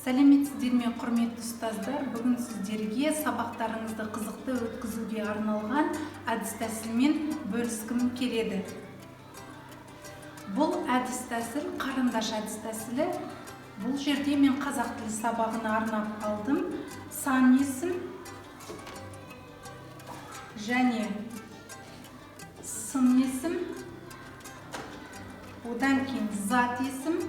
Сәлеметсіздер ме, құрметті ұстаздар? Бүгін сіздерге сабақтарыңызды қызықты өткізуге арналған әдіс-тәсілмен бөліскім келеді. Бұл әдіс-тәсіл қарындаш әдіс-тәсілі. Бұл жерде мен қазақ тілі сабағына арнап алдым. Сан есім және сын есім, одан кейін зат есім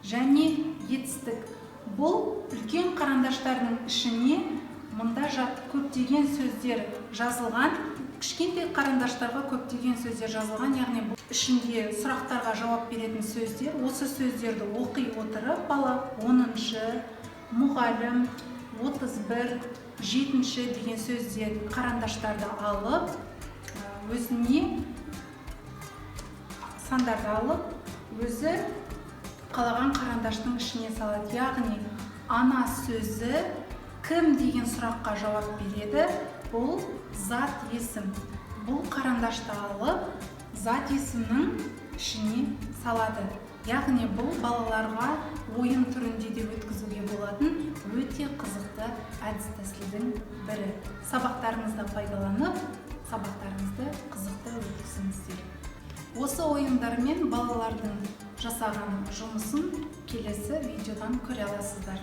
және етістік. Бұл үлкен қарындаштардың ішіне мұнда көптеген сөздер жазылған, кішкентай қарындаштарға көптеген сөздер жазылған, яғни бұл ішінде сұрақтарға жауап беретін сөздер. Осы сөздерді оқи отырып, бала 10-шы, мұғалім, 31, 7-ші деген сөздер қарындаштарды алып, өзіне сандарды алып, өзі қалаған қарындаштың ішіне салады. Яғни ана сөзі кім деген сұраққа жауап береді. Бұл зат есім. Бұл қарындашты алып, зат есімнің ішіне салады. Яғни бұл балаларға ойын түрінде де өткізуге болатын өте қызықты әдіс-тәсілдің бірі. Сабақтарыңызда пайдаланып, сабақтарыңызды қызықты өткізіңіздер. Осы ойындармен балалардың жасаған жұмысын келесі видеодан көре аласыздар.